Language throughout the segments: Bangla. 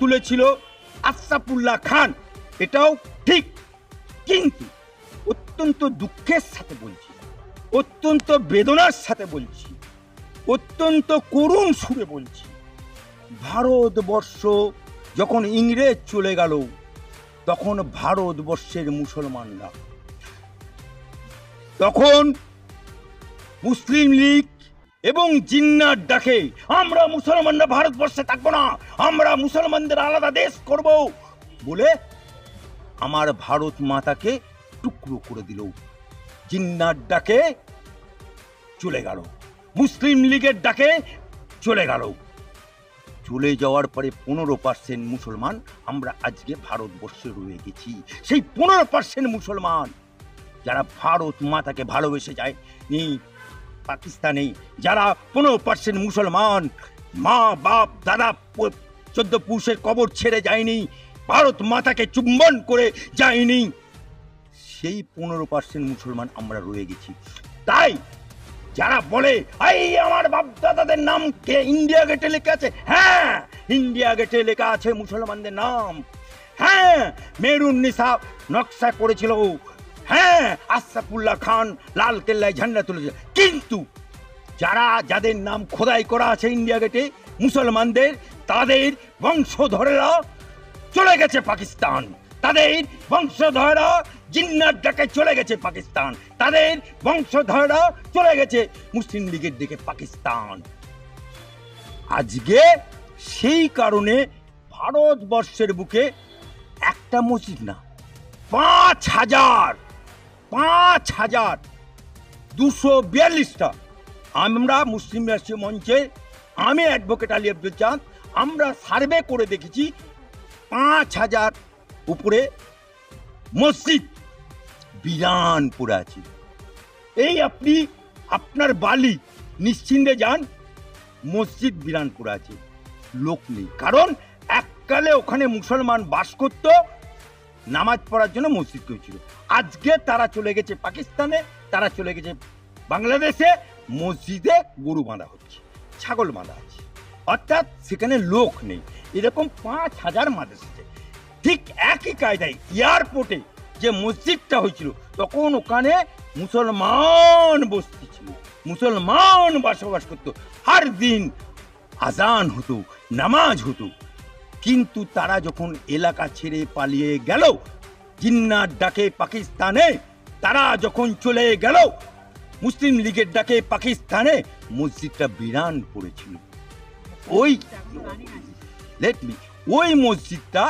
তুলেছিল আশরাফুল্লাহ খান, এটাও ঠিক। কিন্তু অত্যন্ত দুঃখের সাথে বলছি, অত্যন্ত বেদনার সাথে বলছি, অত্যন্ত করুণ সুরে বলছি, ভারতবর্ষ যখন ইংরেজ চলে গেল, তখন ভারতবর্ষের মুসলমানরা, তখন মুসলিম লীগ এবং জিন্নার ডাকে আমরা মুসলমানরা ভারতবর্ষে থাকবো না, আমরা মুসলমানদের আলাদা দেশ করব বলে আমার ভারত মাতাকে টুকরো করে দিল। জিন্নার ডাকে চলে গেল, মুসলিম লীগের ডাকে চলে গেল। চলে যাওয়ার পরে 15% মুসলমান আমরা আজকে ভারতবর্ষে রয়ে গেছি। সেই 15% মুসলমান যারা ভারত মাতাকে ভালোবেসে যায় নি, পাকিস্তানে যারা 15% মুসলমান মা বাপ দাদা 14 পুরুষের কবর ছেড়ে যায়নি, ভারত মাতাকে চুম্বন করে যায়নি, সেই 15% মুসলমান আমরা রয়ে গেছি। তাই যারা বলে এই আমার বাপ দাদাদের নাম কে ইন্ডিয়া গেটে লেখা আছে, হ্যাঁ ইন্ডিয়া গেটে লেখা আছে মুসলমানদের নাম, হ্যাঁ মেরুন নিসা নকশা করেছিল, হ্যাঁ আশরাফুল্লাহ খান লাল কেল্লায় ঝান্ডা তুলেছে। কিন্তু যাদের নাম খোদাই করা আছে ইন্ডিয়া গেটে মুসলমানদের, তাদের বংশধরেরা চলে গেছে পাকিস্তান, তাদের বংশধরেরা জিন্নার ডাকে চলে গেছে পাকিস্তান, তাদের বংশধরেরা চলে গেছে মুসলিম লীগের দিকে পাকিস্তান। আজকে সেই কারণে ভারতবর্ষের বুকে একটা মসজিদ না, 5,242টা আমরা মুসলিম রাষ্ট্রীয় মঞ্চে, আমি অ্যাডভোকেট আলী আব্দুল চাঁদ, আমরা সার্ভে করে দেখেছি 5,000 উপরে মসজিদ বিরান পড়ে আছে। এই আপনি আপনার বালি নিশ্চিন্তে যান, মসজিদ বিরান পড়ে আছে, লোক নেই। কারণ এককালে ওখানে মুসলমান বাস করত, নামাজ পড়ার জন্য মসজিদ হয়েছিল। আজকে তারা চলে গেছে পাকিস্তানে, তারা চলে গেছে বাংলাদেশে, মসজিদে গরু বাঁধা হচ্ছে, ছাগল বাঁধা আছে, অর্থাৎ সেখানে লোক নেই। এরকম 5,000 মাদ্রাসা আছে। ঠিক একই কায়দায় এয়ারপোর্টে যে মসজিদটা হয়েছিল, তখন ওখানে মুসলমান বস্তি ছিল, মুসলমান বসবাস করতো, হর দিন আজান হতো, নামাজ হতো। কিন্তু তারা যখন এলাকা ছেড়ে পালিয়ে গেল জিন্নার ডাকে পাকিস্তানে, তারা যখন চলে গেল মুসলিম লীগের ডাকে পাকিস্তানে, মসজিদটা বিরান পড়েছিল। ওই মসজিদটা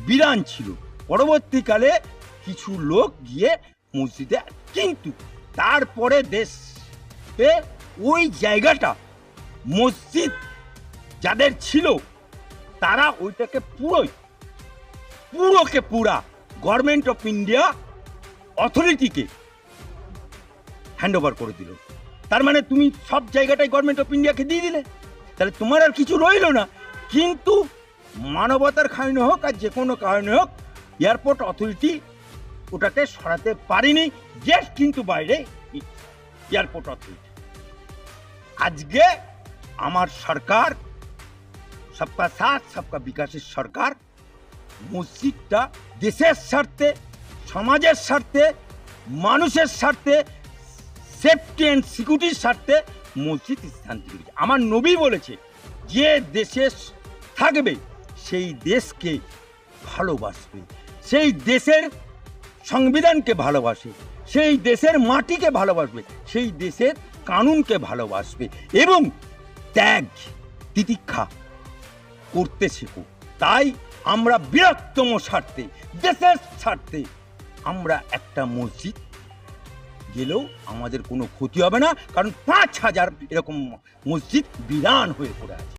বিরান ছিল। পরবর্তীকালে কিছু লোক গিয়ে মসজিদে, কিন্তু তারপরে দেশে ওই জায়গাটা মসজিদ যাদের ছিল তারা ওইটাকে পুরা গভর্নমেন্ট অফ ইন্ডিয়া অথরিটিকে হ্যান্ড ওভার করে দিল। তার মানে তুমি সব জায়গাটাই গভর্নমেন্ট অফ ইন্ডিয়াকে দিয়ে দিলে, তাহলে তোমার আর কিছু রইল না। কিন্তু মানবতার কারণে হোক আর যে কোনো কারণে হোক, এয়ারপোর্ট অথরিটি ওটাকে সরাতে পারেনি, গেট কিন্তু বাইরে এয়ারপোর্ট অথরিটি। আজকে আমার সরকার, সবকা সাথ সবকা বিকাশের সরকার, মসজিদটা দেশের স্বার্থে, সমাজের স্বার্থে, মানুষের স্বার্থে, সেফটি অ্যান্ড সিকিউরিটির স্বার্থে মসজিদ স্থান দিয়েছে। আমার নবী বলেছে, যে দেশে থাকবে সেই দেশকে ভালোবাসবে, সেই দেশের সংবিধানকে ভালোবাসে, সেই দেশের মাটিকে ভালোবাসবে, সেই দেশের কানুনকে ভালোবাসবে এবং ত্যাগ তিতিক্ষা করতে শেখো। তাই আমরা বৃহত্তম স্বার্থে, দেশের স্বার্থে আমরা একটা মসজিদ গেলেও আমাদের কোনো ক্ষতি হবে না, কারণ 5,000 এরকম মসজিদ বিরান হয়ে পড়ে আছে।